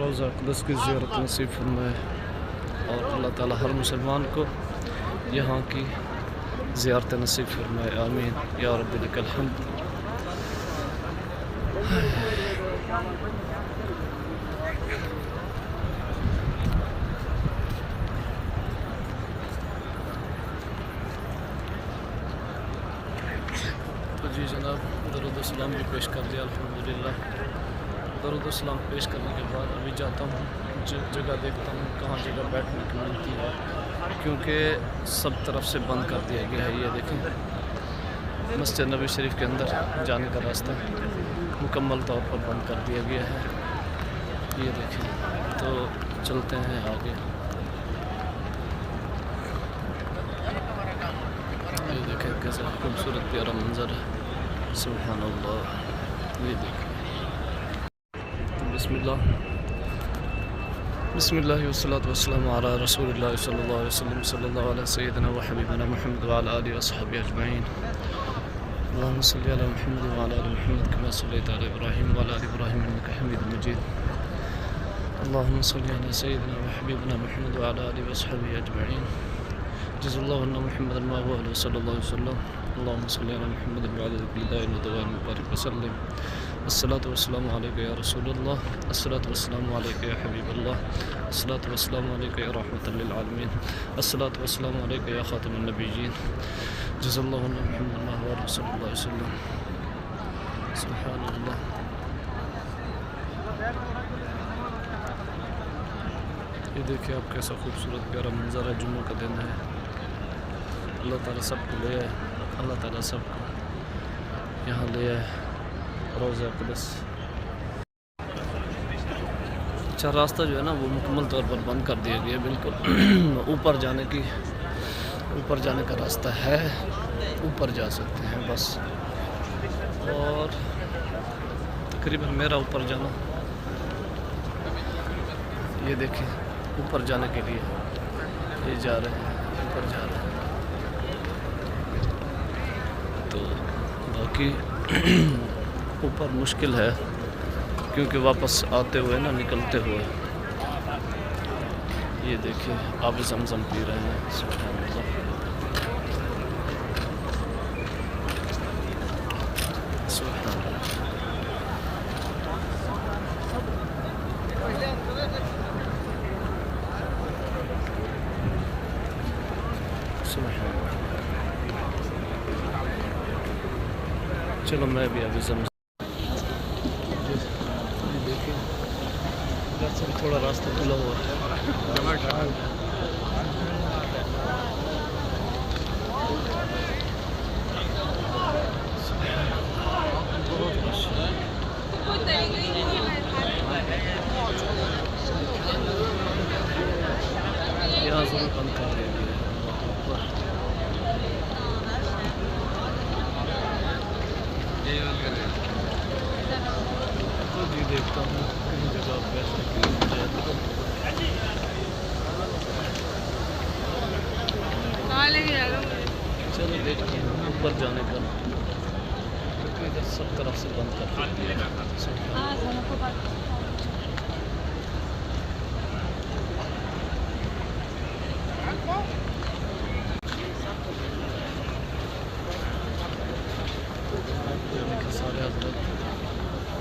روضہ اقدس کی زیارت نصیب فرمائے اور اللہ تعالی ہر مسلمان کو یہاں کی زیارت نصیب فرمائے، آمین یا رب لک الحمد۔ تو جی جناب، درود و سلام بھی پیش کر دیا الحمدللہ۔ درود و سلام پیش کرنے کے بعد ابھی جاتا ہوں جگہ دیکھتا ہوں کہاں جگہ بیٹھنے کی ملتی ہے، کیونکہ سب طرف سے بند کر دیا گیا ہے۔ یہ دیکھیں مسجد نبی شریف کے اندر جانے کا راستہ مکمل طور پر بند کر دیا گیا ہے۔ یہ دیکھیں، تو چلتے ہیں آگے۔ یہ دیکھیں کیسا خوبصورت پیارا منظر ہے، سبحان اللہ۔ یہ دیکھیں، بسم اللہ والصلاة والسلام علی رسول اللہ صلی اللہ علیہ وسلم، صلی اللہ علیہ سیدنا و حبیبنا محمد وعلی آلہ وصحبہ اجمعین۔ اللہم صلی علی محمد وعلی آل محمد کما صلیت علی ابراہیم وعلی آل ابراہیم انک حمید مجید۔ اللہم صلی علی سیدنا و حبیبنا محمد وعلی آلہ وصحبہ اجمعین۔ جزا اللہ عنا محمد ما هو علیہ صلی اللہ علیہ وسلم۔ اللہم صلی علی محمد وعلی آلہ ودوائے مبارک وسلم۔ الصلاة والسلام علیکہ یا رسول اللہ، الصلاة والسلام علیکہ یا حبیب اللہ، الصلاة والسلام علیکہ یا رحمۃ للعالمین، الصلاة والسلام علیکہ یا خاتم النبیین۔ جزا اللہ عنا محمد ما هو علیہ صلی اللہ علیہ وسلم۔ سبحان اللہ۔ یہ دیکھیں آپ کیسا خوبصورت پیارا منظر ہے، جمعہ کا دن ہے۔ اللہ تعالیٰ سب کو لے آئے، اللہ تعالیٰ سب کو یہاں لے آئے، روضہ اقدس۔ اچھا، راستہ جو ہے نا وہ مکمل طور پر بند کر دیا گیا، بالکل اوپر جانے کا راستہ ہے، اوپر جا سکتے ہیں بس، اور تقریباً میرا اوپر جانا، یہ دیکھیں اوپر جانے کے لیے یہ جا رہے ہیں، اوپر جا رہے ہیں، تو باقی اوپر مشکل ہے کیونکہ واپس آتے ہوئے نا، نکلتے ہوئے یہ دیکھیں آب زمزم پی رہے ہیں، سبحان اللہ۔ سبحان اللہ، سبحان اللہ۔ چلو میں بھی ابھی زمزم دیکھیں، ادھر سے بھی تھوڑا راستہ کھلا ہوا ہے۔ یہاں سے بھی بند کر دیا گیا ہے۔ تو جی دیکھتا ہوں کہیں جگہ بیٹھنے کے لیے مل جائے تو۔ چلو دیکھتے ہیں اوپر جانے کا، کیونکہ ادھر سب طرف سے بند کر دیا ہے۔ سارے حضرت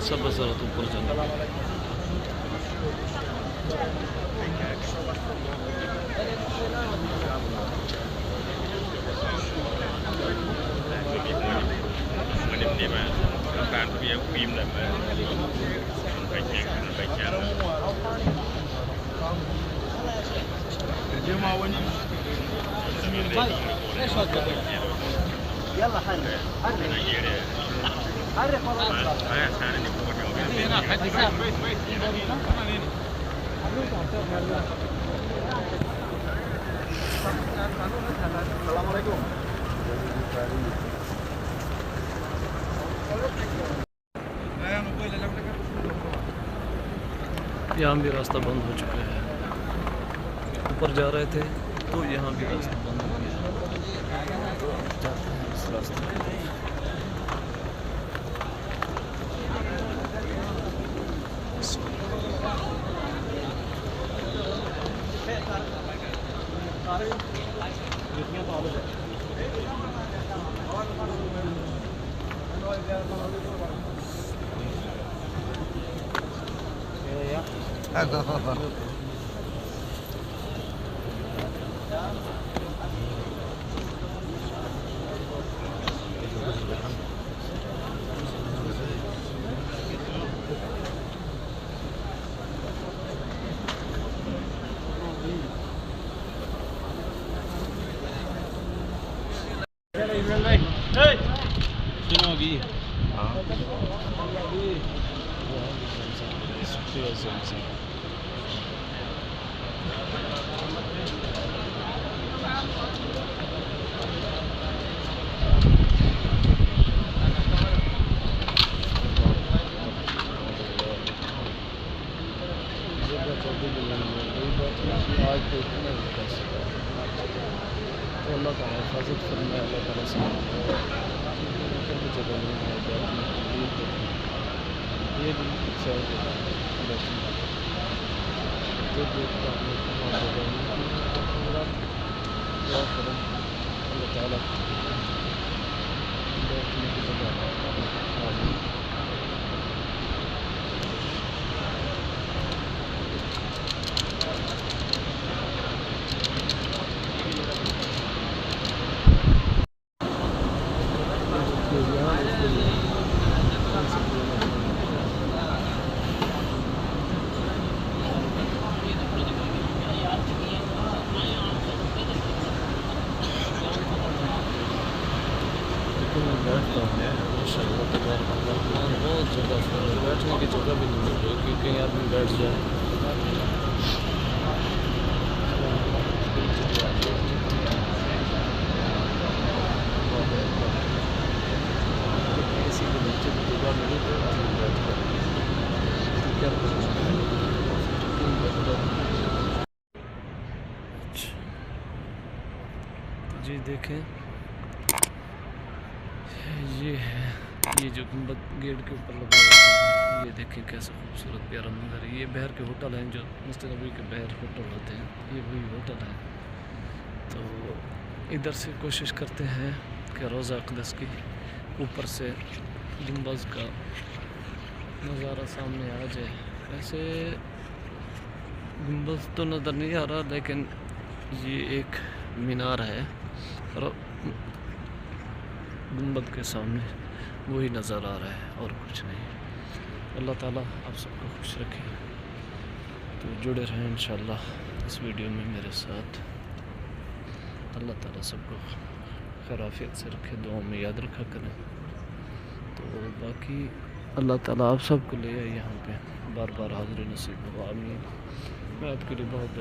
سب حضرت اوپر جانا۔ یہاں بھی راستہ بند ہو چکا ہے، اوپر جا رہے تھے تو یہاں بھی راستہ بند ہو گیا، جاتے ہیں اس راستے پہ۔ آج دیکھنا ہے کیسے تو اللہ تعالیٰ حفاظت فرمائے، اللہ تعالیٰ سے جگہ نہیں ہے بیٹھنے کے لیے، یہ بھی چاہے بیٹھنے تو دیکھتا ہوں وہاں جگہ نہیں دعا کریں اللہ تعالیٰ بیٹھنے کی جگہ آمین۔ بیٹھتا ہوں ماشاء اللہ تبارک اللہ، بہت جگہ بیٹھنے کی جگہ بھی نہیں مل رہی کہ کہیں آدمی بیٹھ جائے۔ کسی کے نیچے بھی جگہ ملی تو آدمی بیٹھ کر کیا جی دیکھیں یہ ہے، یہ جو گنبد گیٹ کے اوپر لگا ہوا ہے، یہ دیکھیں کیسا خوبصورت پیارا منظر ہے۔ یہ بحر کے ہوٹل ہیں جو مسجد نبوی کے بحر ہوٹل ہوتے ہیں، یہ وہی ہوٹل ہیں۔ تو ادھر سے کوشش کرتے ہیں کہ روضہ اقدس کی اوپر سے گنبد کا نظارہ سامنے آ جائے۔ ویسے گنبد تو نظر نہیں آ رہا، لیکن یہ ایک مینار ہے اور گنبد کے سامنے وہی نظر آ رہا ہے اور کچھ نہیں۔ اللہ تعالیٰ آپ سب کو خوش رکھے، تو جڑے رہیں انشاءاللہ اس ویڈیو میں میرے ساتھ۔ اللہ تعالیٰ سب کو خیر عافیت سے رکھے، دعاؤں میں یاد رکھا کریں۔ تو باقی اللہ تعالیٰ آپ سب کو لے آئے یہاں پہ، بار بار حاضر نصیب ہو، آمین۔ میں آپ کے لیے بہت